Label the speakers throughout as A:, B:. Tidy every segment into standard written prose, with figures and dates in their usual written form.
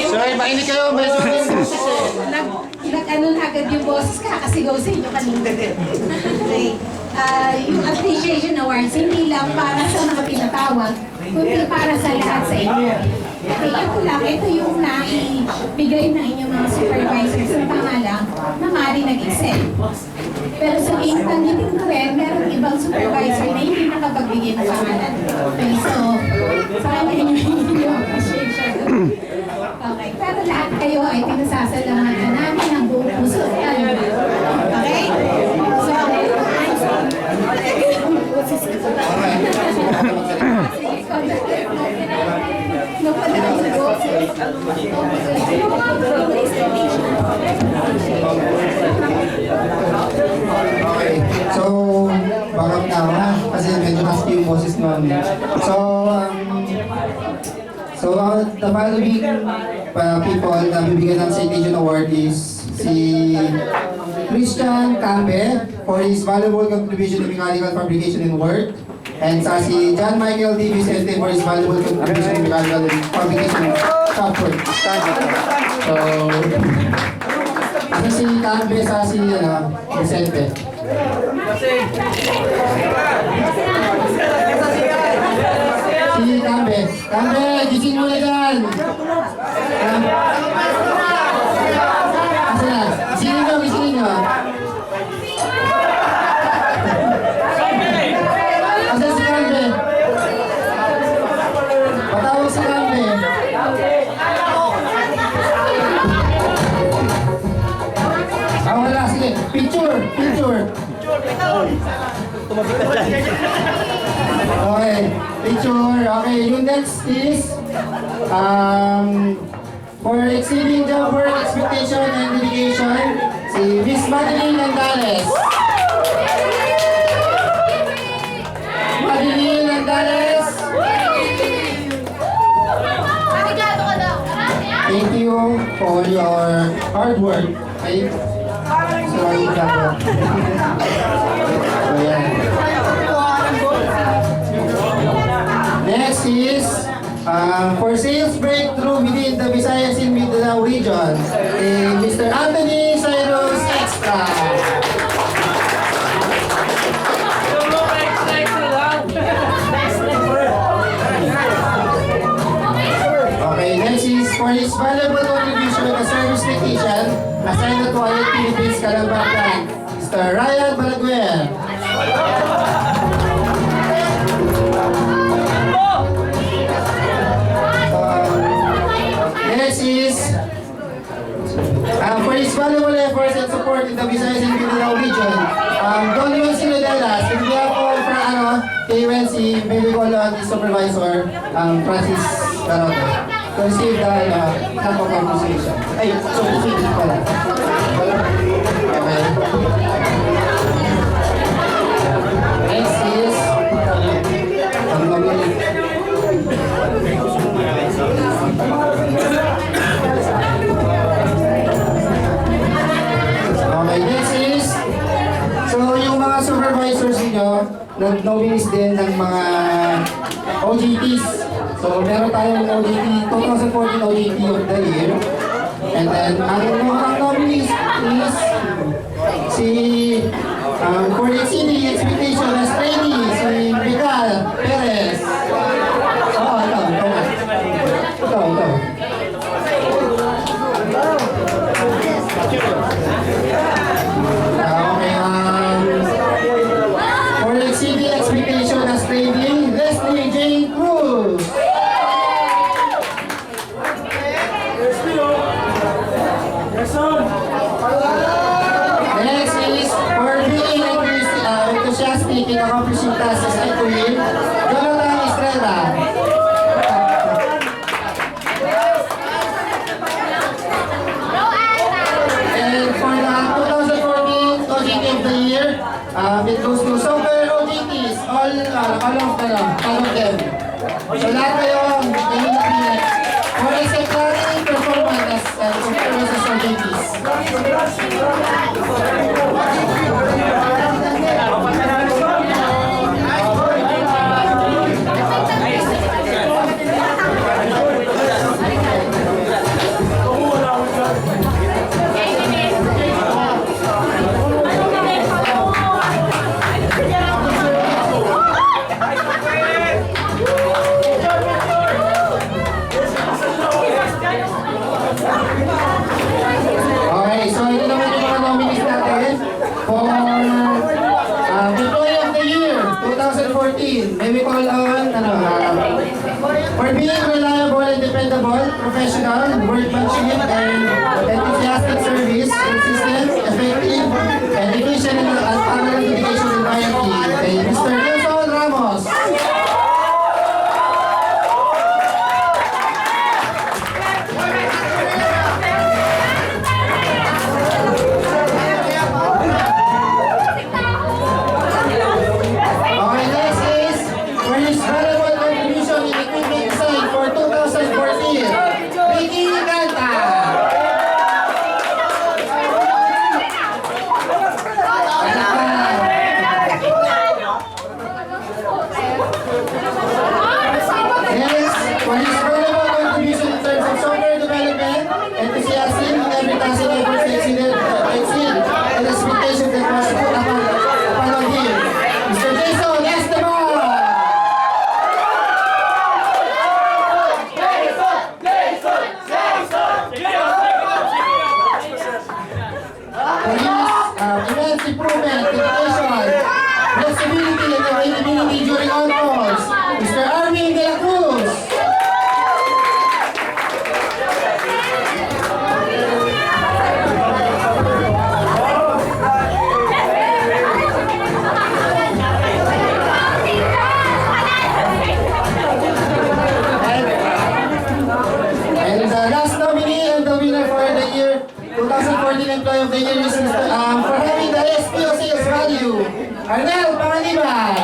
A: Sorry, mainit kayo. May sorry yung boses eh.
B: Nag-ano na agad yung boses, kakasigaw sa inyo kanina. Okay. Yung appreciation awards, hindi lang para sa mga pinatawag, kundi para sa lahat sa inyo. Okay, ito lang, ito yung naibigay na inyong mga supervisors sa pangalang na maaari nag-excel. Pero sa tangitin ko rin, meron ibang supervisor na hindi nakapagbigay ng pangalan. Okay, so, sa kanya yung appreciation. Okay, pero lahat kayo ay pinasasalamatan namin ng buong puso. Okay? So,
A: Okay. So, bakit na ako ha? Kasi medyo husky yung boses nun. The following people na bibigyan ng citation award is si Christian Cambe for his valuable contribution to mechanical fabrication and work, and si John Michael D. Vicente for his valuable contribution to mechanical fabrication and shop work. So, ano si Cambe sa si Vicente? Si Cambe. Cambe, gising mo na dyan! Asa na? Gisingin nyo, gisingin nyo. Asa si Cambe? Patawag si Cambe. Wala, sige. Picture, picture. Okay, picture. Okay, yung next is for exceeding the work expectation and dedication, si Miss Madeline Landales. Madeline Landales. Thank you for your hard work. Okay? Sorry, Gabo. So, yeah. Next is for sales breakthrough within the Visayas and Mindanao region, Mr. Anthony Cyrus Extra. Okay, next is for his valuable contribution as service technician assigned to Twilight Philippines Calambatan, Mr. Ryan Balaguer. Next is for his valuable efforts and support in the Visayas and Mindanao region, Don Luis Silodelas, in behalf of KUNC, Baby Colo and his supervisor, Francis Garoto, to receive the cup of appreciation. Ay, so receive pala. Okay. Next is okay, next is yung mga supervisors niyo nag-nominees din ng mga OJTs. So meron tayong OJT, 2014 OJT of the year. And then ang mga nominees is si for exceeding expectation as trainee, si Vical Perez. Ito. For exceeding expectation as trainee, Leslie J. Cruz. Next is for being enthusiastic in accomplishing tasks and to win, Jonathan Estrella. And for the 2014 OJT of the year, it goes to Super OJTs, all of them. So lahat kayo, ganyan na pinag. For exemplary performance as compared sa OJTs. professional, workmanship, and enthusiastic service, consistent, effective, and efficient in unparalleled dedication and loyalty. Kay Mr. Nelson Ramos. Okay, next is for his valuable contribution in equipment design for 2014, Ricky Canta. Next, for his valuable contribution in terms of software development, enthusiasm in every task and efforts to exceed and expectations that was put upon him. Mr. Jason Esteban! For his immense improvement, dedication, flexibility, and availability during all calls, Mr. Arvin De La Cruz! And the last nominee and the winner for the year 2014 Employee of the Year is for having the SPO sales value, Arnel Pangaliban.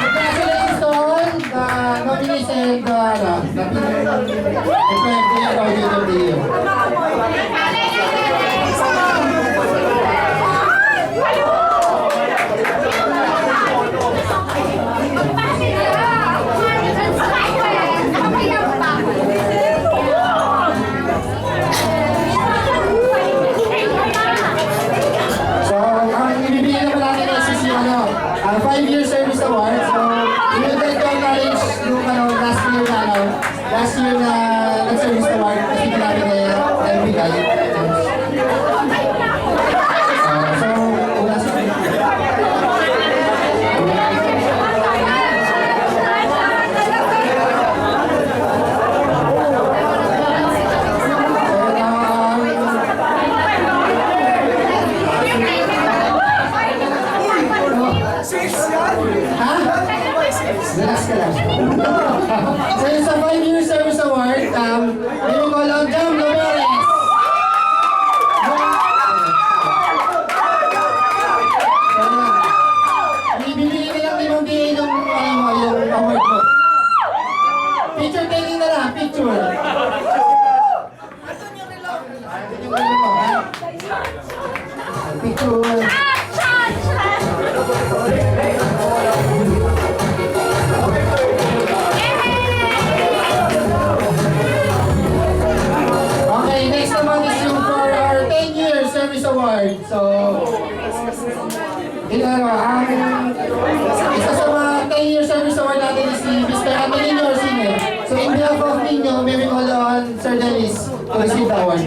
A: Congratulations to all the nominees and the Employee of the Year, Audit of the Year. So, ang ibibigay naman natin is yung 5-year service award. So, you will get to acknowledge yung last year na nag-service award kasi hindi namin na-ibigay. So, una sa relax ka lang. So yung sa 5-year service award, we will call on Jam Loberes. Bibili nilang 5 yung award mo. Picture taking na lang, picture. Picture. Okay, next naman is yung for our 10-year service award. So, isa sa mga 10-year service award natin is si Mr. Antonino Orsine. So, in behalf of Nino, may we call on Sir Dennis to receive the award.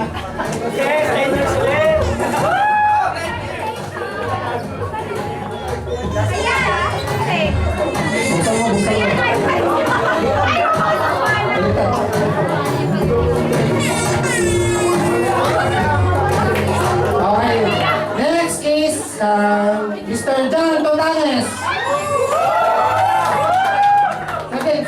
A: Buksan mo, buksan mo. Okay, next is Mr. John Totanes. Okay.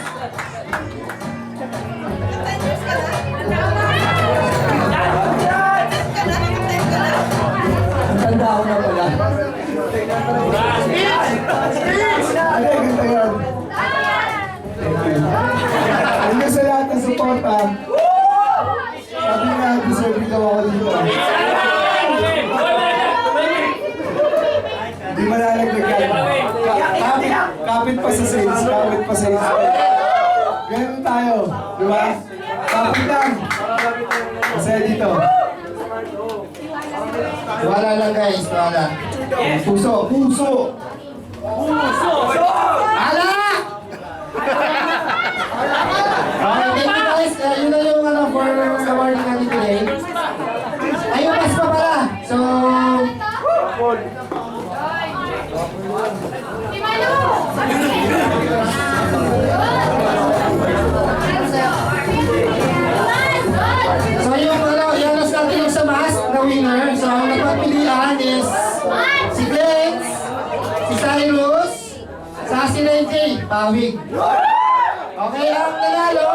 A: Tanda ako na pala.
C: Hanggang sa lahat ng suporta, sabi nga, deserve daw ako dito. Hindi malalagdagan. Kapit pa sa sales, kapit pa sa sales. Ganun tayo, di ba? Kapit lang. Masaya dito.
A: Wala lang guys, wala.
C: Puso, puso!
A: Ala! Okay, thank you guys. Yun na yung for awarding natin today. Ayun, pas pa pala. So, Kawig. Okay, ang nanalo.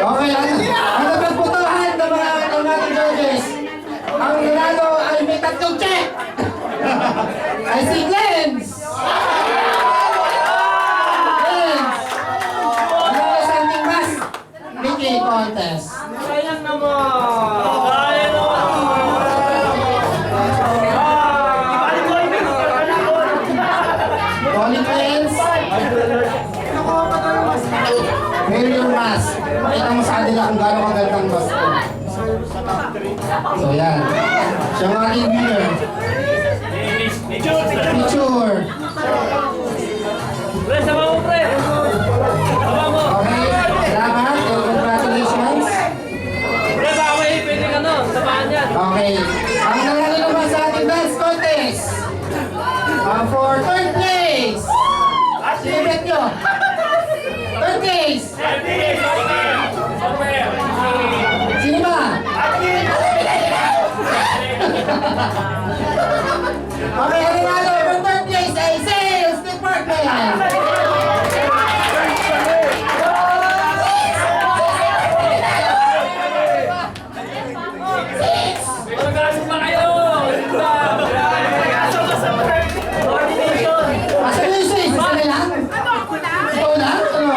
A: Okay, ang napagputuhan ng mga judges. Ang nanalo ay may tatlong check. Ay si Glens. Glens. Nanalo sa ating mas Mickey contest.
D: Sayang naman! Sayang
A: Calling Glens. Wear your mask. Pakita mo sa kanila kung gaano kagandang mask ko. So yan. Siya ang ating winner. Picture.
D: Pre, sama mo pre! Sama mo!
A: Okay. Salamat. Congratulations.
D: Pre, baka may pwedeng ano, samahan yan.
A: Okay. Ang nanalo naman sa ating dance contest. For third place. Sinibet nyo. Third place. Sino ba? Okay, ang nanalo for third place ay Sales Department.
D: Magagasok pa kayo! Coordination!
A: Asa na yung Sales? Isa na lang? Ikaw na? Ano?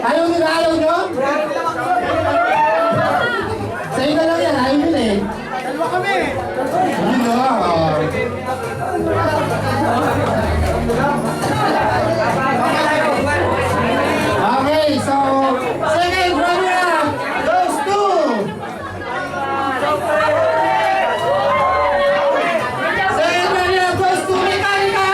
A: Ayaw nila, ayaw nyo? Sa'yo na lang yan, ayaw nila eh. Dalawa kami! Yun na, Okay, so second runner-up goes to second runner-up goes to Metallica!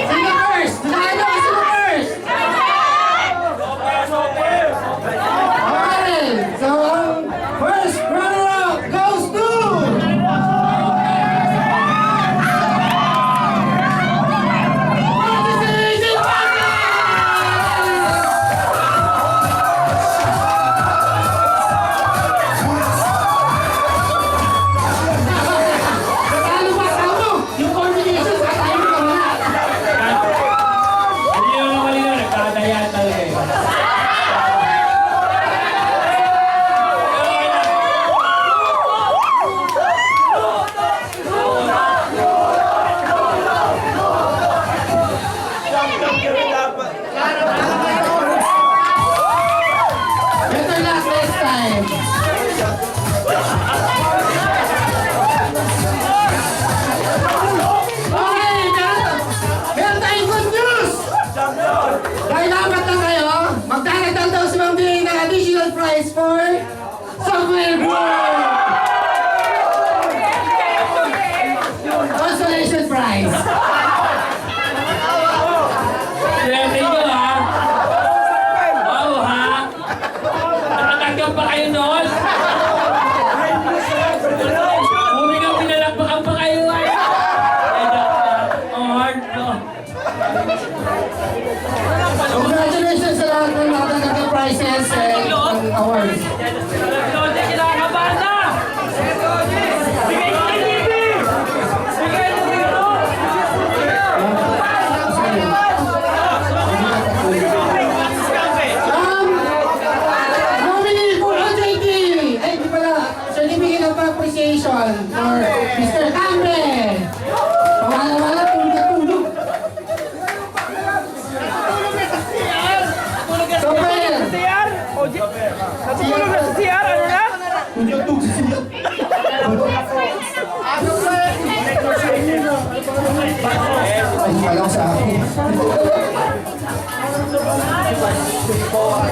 A: Sino first? Sino first? Okay, so first runner-up goes to Natalo ba tao? Yung coordination sa tayo ka muna.
D: Hindi naman malinaw, nagkakadaya talaga eh.
A: Better luck next time. Okay, meron tayong good news! Dahil apat na kayo, magdadagdag daw si Ma'am Ding ng additional prize for Software Board! Consolation prize!
D: Swerte nyo ha! Wow ha! Nakatanggap pa kayo noon? Humingang pinalakpakan pa kayo ay! Ang hard ko!
A: Congratulations sa lahat ng nakatanggap ng prizes and awards.
D: Lodi, kinakabahan na! Bigay ko kay TV! Bigay ko kay ano!
A: Nominee for OJT! Ay, di pala, certificate of appreciation for Mr. Cambe! Pawala-wala, tulog-tulog. Super!
D: CR? Natutulog na sa CR, ano na?
A: Tulog-tulog siya. Ay, pala ko sa akin.